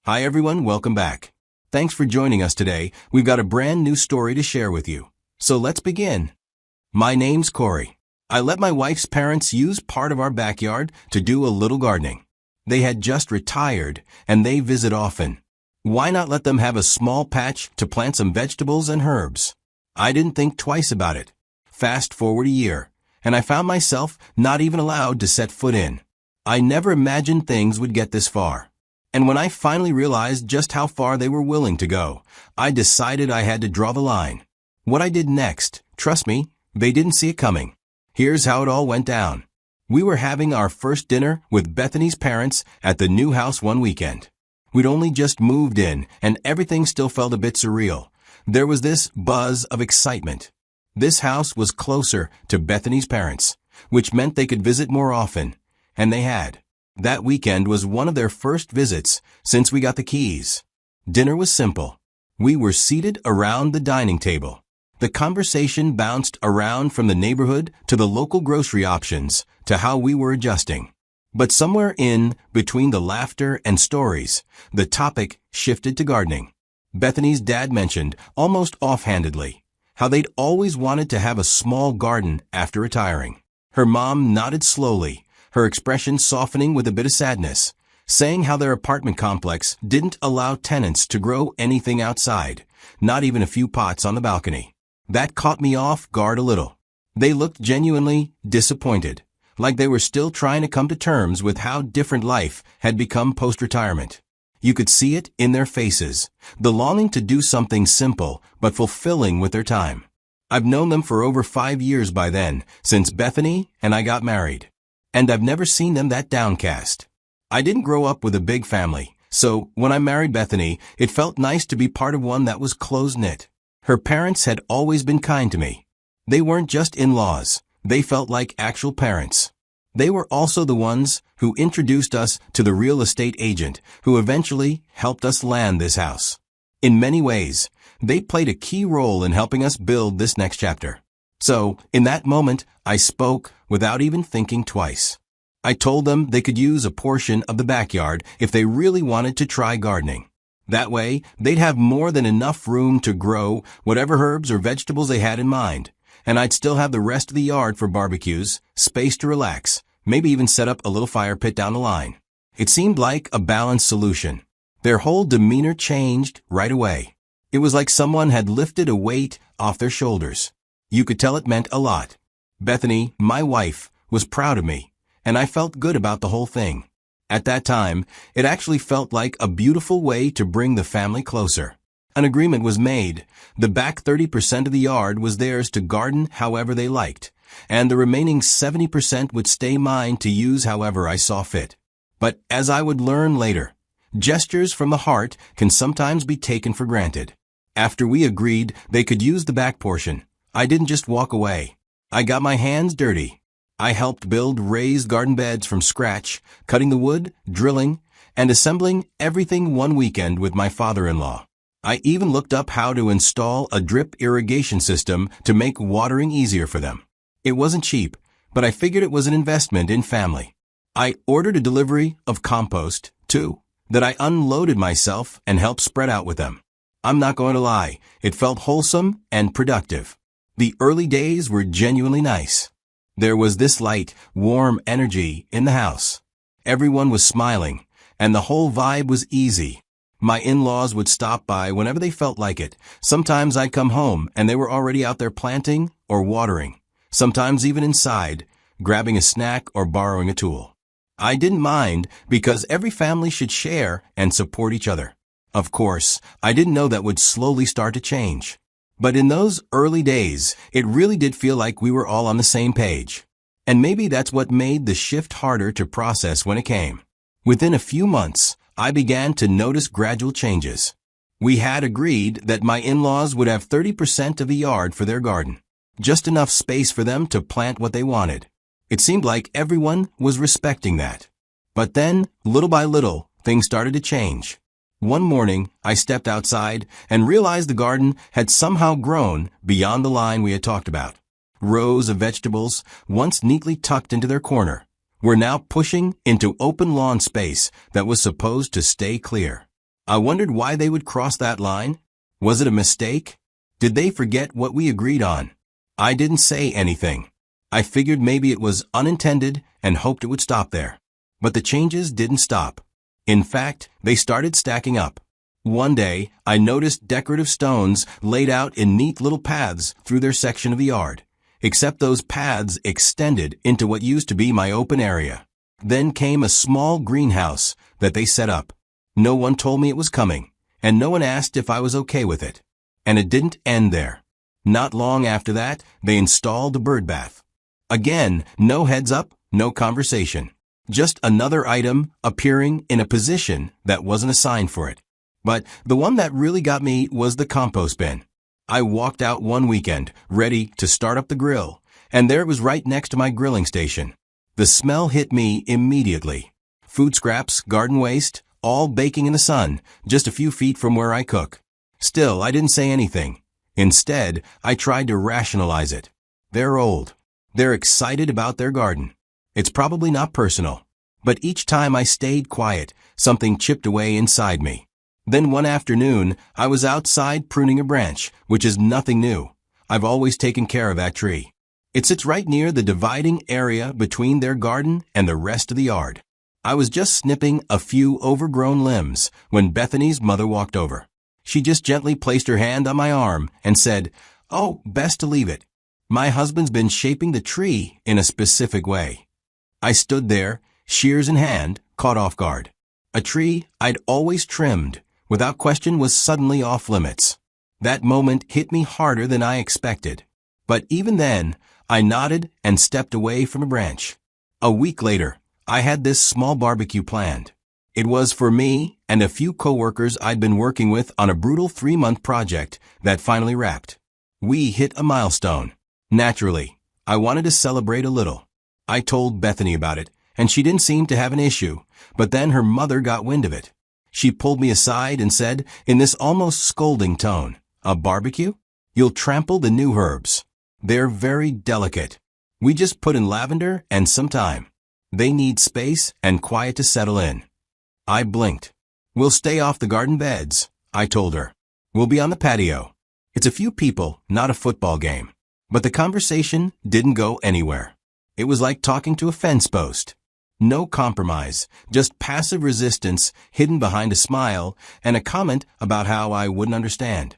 Hi everyone, welcome back. Thanks for joining us today. We've got a brand new story to share with you. So let's begin. My name's Corey. I let my wife's parents use part of our backyard to do a little gardening. They had just retired, and they visit often. Why not let them have a small patch to plant some vegetables and herbs? I didn't think twice about it. Fast forward a year, and I found myself not even allowed to set foot in. I never imagined things would get this far. And when I finally realized just how far they were willing to go, I decided I had to draw the line. What I did next, trust me, they didn't see it coming. Here's how it all went down. We were having our first dinner with Bethany's parents at the new house one weekend. We'd only just moved in, and everything still felt a bit surreal. There was this buzz of excitement. This house was closer to Bethany's parents, which meant they could visit more often, and they had. That weekend was one of their first visits since we got the keys. Dinner was simple. We were seated around the dining table. The conversation bounced around from the neighborhood to the local grocery options to how we were adjusting. But somewhere in between the laughter and stories, the topic shifted to gardening. Bethany's dad mentioned, almost offhandedly, how they'd always wanted to have a small garden after retiring. Her mom nodded slowly, her expression softening with a bit of sadness, saying how their apartment complex didn't allow tenants to grow anything outside, not even a few pots on the balcony. That caught me off guard a little. They looked genuinely disappointed, like they were still trying to come to terms with how different life had become post-retirement. You could see it in their faces, the longing to do something simple but fulfilling with their time. I've known them for over 5 years by then, since Bethany and I got married. And I've never seen them that downcast. I didn't grow up with a big family, so when I married Bethany, it felt nice to be part of one that was close-knit. Her parents had always been kind to me. They weren't just in-laws, they felt like actual parents. They were also the ones who introduced us to the real estate agent who eventually helped us land this house. In many ways, they played a key role in helping us build this next chapter. So, in that moment, I spoke without even thinking twice. I told them they could use a portion of the backyard if they really wanted to try gardening. That way, they'd have more than enough room to grow whatever herbs or vegetables they had in mind, and I'd still have the rest of the yard for barbecues, space to relax, maybe even set up a little fire pit down the line. It seemed like a balanced solution. Their whole demeanor changed right away. It was like someone had lifted a weight off their shoulders. You could tell it meant a lot. Bethany, my wife, was proud of me, and I felt good about the whole thing. At that time, it actually felt like a beautiful way to bring the family closer. An agreement was made. The back 30% of the yard was theirs to garden however they liked, and the remaining 70% would stay mine to use however I saw fit. But as I would learn later, gestures from the heart can sometimes be taken for granted. After we agreed they could use the back portion, I didn't just walk away. I got my hands dirty. I helped build raised garden beds from scratch, cutting the wood, drilling, and assembling everything one weekend with my father-in-law. I even looked up how to install a drip irrigation system to make watering easier for them. It wasn't cheap, but I figured it was an investment in family. I ordered a delivery of compost, too, that I unloaded myself and helped spread out with them. I'm not going to lie, it felt wholesome and productive. The early days were genuinely nice. There was this light, warm energy in the house. Everyone was smiling, and the whole vibe was easy. My in-laws would stop by whenever they felt like it. Sometimes I'd come home, and they were already out there planting or watering. Sometimes even inside, grabbing a snack or borrowing a tool. I didn't mind because every family should share and support each other. Of course, I didn't know that would slowly start to change. But in those early days, it really did feel like we were all on the same page. And maybe that's what made the shift harder to process when it came. Within a few months, I began to notice gradual changes. We had agreed that my in-laws would have 30% of the yard for their garden, just enough space for them to plant what they wanted. It seemed like everyone was respecting that. But then, little by little, things started to change. One morning, I stepped outside and realized the garden had somehow grown beyond the line we had talked about. Rows of vegetables, once neatly tucked into their corner, were now pushing into open lawn space that was supposed to stay clear. I wondered why they would cross that line. Was it a mistake? Did they forget what we agreed on? I didn't say anything. I figured maybe it was unintended and hoped it would stop there. But the changes didn't stop. In fact, they started stacking up. One day, I noticed decorative stones laid out in neat little paths through their section of the yard, except those paths extended into what used to be my open area. Then came a small greenhouse that they set up. No one told me it was coming, and no one asked if I was okay with it. And it didn't end there. Not long after that, they installed a bird bath. Again, no heads up, no conversation. Just another item appearing in a position that wasn't assigned for it. But the one that really got me was the compost bin. I walked out one weekend, ready to start up the grill, and there it was right next to my grilling station. The smell hit me immediately. Food scraps, garden waste, all baking in the sun, just a few feet from where I cook. Still, I didn't say anything. Instead, I tried to rationalize it. They're old. They're excited about their garden. It's probably not personal. But each time I stayed quiet, something chipped away inside me. Then one afternoon, I was outside pruning a branch, which is nothing new. I've always taken care of that tree. It sits right near the dividing area between their garden and the rest of the yard. I was just snipping a few overgrown limbs when Bethany's mother walked over. She just gently placed her hand on my arm and said, "Oh, best to leave it. My husband's been shaping the tree in a specific way." I stood there, shears in hand, caught off guard. A tree I'd always trimmed, without question, was suddenly off limits. That moment hit me harder than I expected. But even then, I nodded and stepped away from a branch. A week later, I had this small barbecue planned. It was for me and a few coworkers I'd been working with on a brutal 3-month project that finally wrapped. We hit a milestone. Naturally, I wanted to celebrate a little. I told Bethany about it, and she didn't seem to have an issue, but then her mother got wind of it. She pulled me aside and said, in this almost scolding tone, "A barbecue? You'll trample the new herbs. They're very delicate. We just put in lavender and some thyme. They need space and quiet to settle in." I blinked. "We'll stay off the garden beds," I told her. "We'll be on the patio. It's a few people, not a football game." But the conversation didn't go anywhere. It was like talking to a fence post. No compromise, just passive resistance hidden behind a smile and a comment about how I wouldn't understand.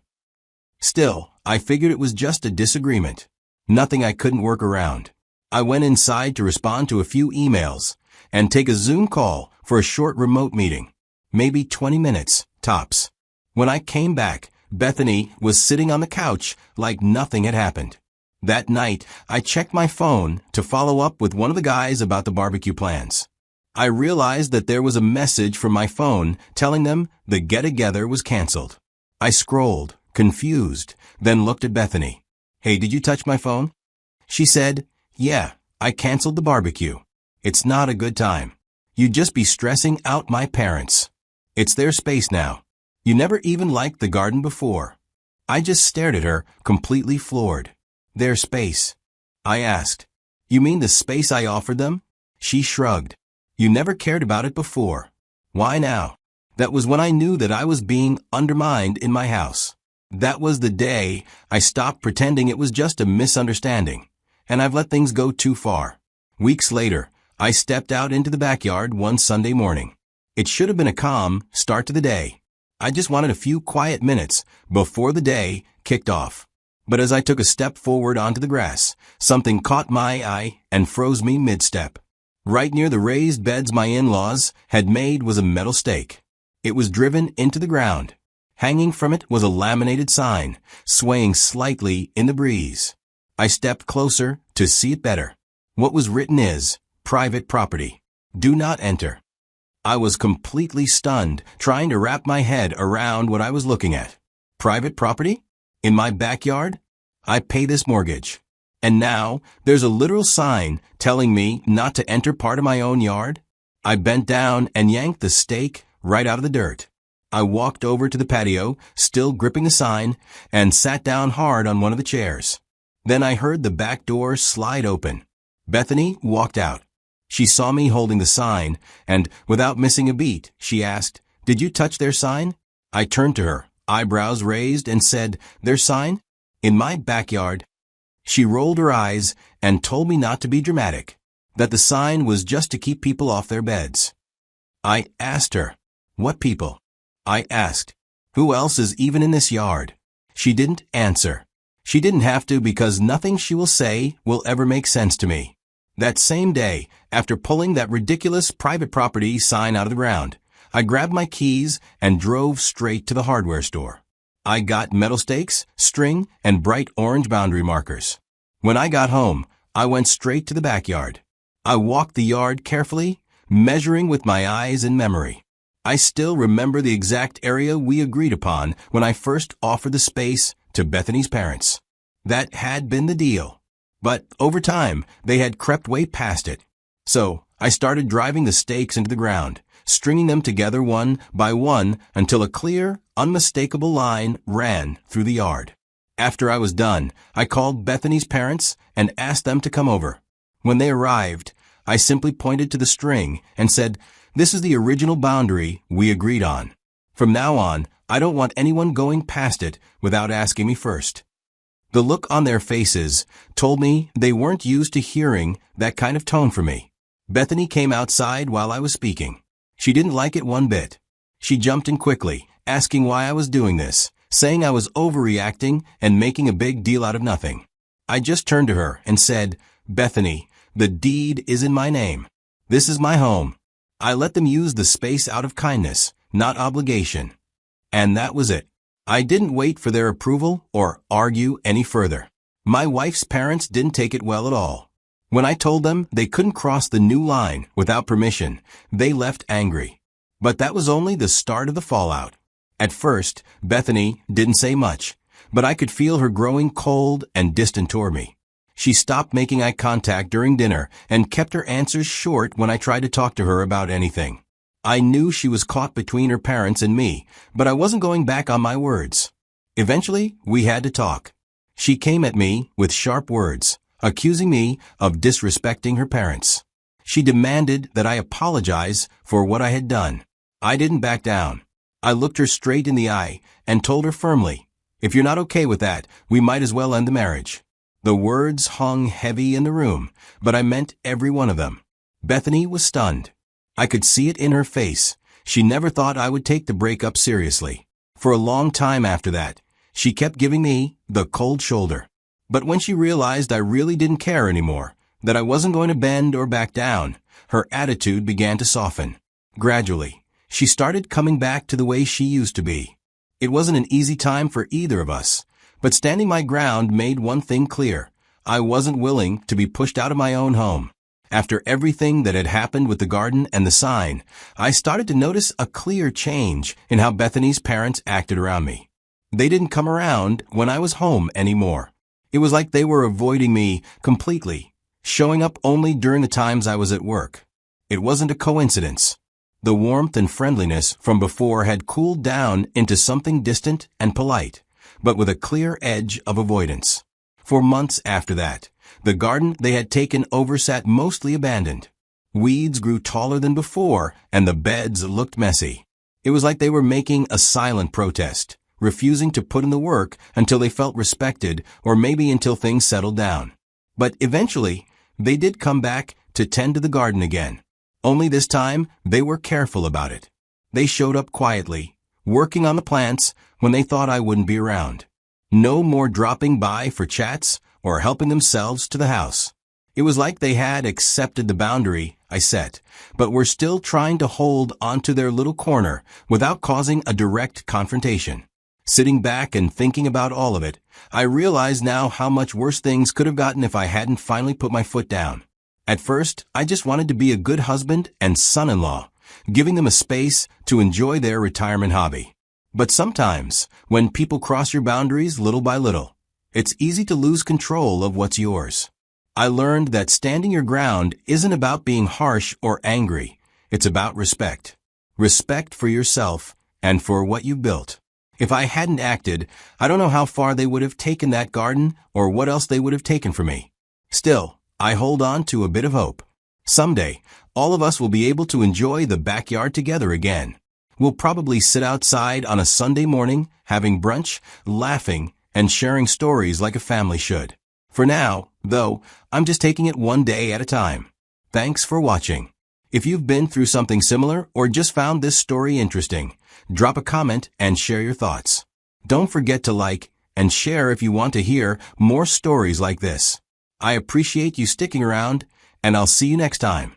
Still, I figured it was just a disagreement. Nothing I couldn't work around. I went inside to respond to a few emails and take a Zoom call for a short remote meeting. Maybe 20 minutes, tops. When I came back, Bethany was sitting on the couch like nothing had happened. That night, I checked my phone to follow up with one of the guys about the barbecue plans. I realized that there was a message from my phone telling them the get-together was canceled. I scrolled, confused, then looked at Bethany. "Hey, did you touch my phone?" She said, "Yeah, I canceled the barbecue. It's not a good time. You'd just be stressing out my parents. It's their space now. You never even liked the garden before." I just stared at her, completely floored. Their space. I asked, "You mean the space I offered them?" She shrugged. "You never cared about it before. Why now?" That was when I knew that I was being undermined in my house. That was the day I stopped pretending it was just a misunderstanding, and I've let things go too far. Weeks later, I stepped out into the backyard one Sunday morning. It should have been a calm start to the day. I just wanted a few quiet minutes before the day kicked off. But as I took a step forward onto the grass, something caught my eye and froze me mid-step. Right near the raised beds my in-laws had made was a metal stake. It was driven into the ground. Hanging from it was a laminated sign, swaying slightly in the breeze. I stepped closer to see it better. What was written is, "Private property. Do not enter." I was completely stunned, trying to wrap my head around what I was looking at. Private property? In my backyard? I pay this mortgage. And now, there's a literal sign telling me not to enter part of my own yard? I bent down and yanked the stake right out of the dirt. I walked over to the patio, still gripping the sign, and sat down hard on one of the chairs. Then I heard the back door slide open. Bethany walked out. She saw me holding the sign, and without missing a beat, she asked, "Did you touch their sign?" I turned to her, eyebrows raised, and said, "Their sign? In my backyard?" She rolled her eyes and told me not to be dramatic, that the sign was just to keep people off their beds. I asked her, "What people?" I asked, "Who else is even in this yard?" She didn't answer. She didn't have to, because nothing she will say will ever make sense to me. That same day, after pulling that ridiculous private property sign out of the ground, I grabbed my keys and drove straight to the hardware store. I got metal stakes, string, and bright orange boundary markers. When I got home, I went straight to the backyard. I walked the yard carefully, measuring with my eyes and memory. I still remember the exact area we agreed upon when I first offered the space to Bethany's parents. That had been the deal. But over time, they had crept way past it. So I started driving the stakes into the ground, stringing them together one by one until a clear, unmistakable line ran through the yard. After I was done, I called Bethany's parents and asked them to come over. When they arrived, I simply pointed to the string and said, "This is the original boundary we agreed on. From now on, I don't want anyone going past it without asking me first." The look on their faces told me they weren't used to hearing that kind of tone from me. Bethany came outside while I was speaking. She didn't like it one bit. She jumped in quickly, asking why I was doing this, saying I was overreacting and making a big deal out of nothing. I just turned to her and said, "Bethany, the deed is in my name. This is my home. I let them use the space out of kindness, not obligation." And that was it. I didn't wait for their approval or argue any further. My wife's parents didn't take it well at all. When I told them they couldn't cross the new line without permission, they left angry. But that was only the start of the fallout. At first, Bethany didn't say much, but I could feel her growing cold and distant toward me. She stopped making eye contact during dinner and kept her answers short when I tried to talk to her about anything. I knew she was caught between her parents and me, but I wasn't going back on my words. Eventually, we had to talk. She came at me with sharp words, accusing me of disrespecting her parents. She demanded that I apologize for what I had done. I didn't back down. I looked her straight in the eye and told her firmly, "If you're not okay with that, we might as well end the marriage." The words hung heavy in the room, but I meant every one of them. Bethany was stunned. I could see it in her face. She never thought I would take the breakup seriously. For a long time after that, she kept giving me the cold shoulder. But when she realized I really didn't care anymore, that I wasn't going to bend or back down, her attitude began to soften. Gradually, she started coming back to the way she used to be. It wasn't an easy time for either of us, but standing my ground made one thing clear. I wasn't willing to be pushed out of my own home. After everything that had happened with the garden and the sign, I started to notice a clear change in how Bethany's parents acted around me. They didn't come around when I was home anymore. It was like they were avoiding me completely, showing up only during the times I was at work. It wasn't a coincidence. The warmth and friendliness from before had cooled down into something distant and polite, but with a clear edge of avoidance. For months after that, the garden they had taken over sat mostly abandoned. Weeds grew taller than before, and the beds looked messy. It was like they were making a silent protest, refusing to put in the work until they felt respected, or maybe until things settled down. But eventually, they did come back to tend to the garden again. Only this time, they were careful about it. They showed up quietly, working on the plants when they thought I wouldn't be around. No more dropping by for chats or helping themselves to the house. It was like they had accepted the boundary I set, but were still trying to hold onto their little corner without causing a direct confrontation. Sitting back and thinking about all of it, I realize now how much worse things could have gotten if I hadn't finally put my foot down. At first, I just wanted to be a good husband and son-in-law, giving them a space to enjoy their retirement hobby. But sometimes, when people cross your boundaries little by little, it's easy to lose control of what's yours. I learned that standing your ground isn't about being harsh or angry. It's about respect. Respect for yourself and for what you built. If I hadn't acted, I don't know how far they would have taken that garden or what else they would have taken from me. Still, I hold on to a bit of hope. Someday, all of us will be able to enjoy the backyard together again. We'll probably sit outside on a Sunday morning, having brunch, laughing, and sharing stories like a family should. For now, though, I'm just taking it one day at a time. Thanks for watching. If you've been through something similar or just found this story interesting, drop a comment and share your thoughts. Don't forget to like and share if you want to hear more stories like this. I appreciate you sticking around, and I'll see you next time.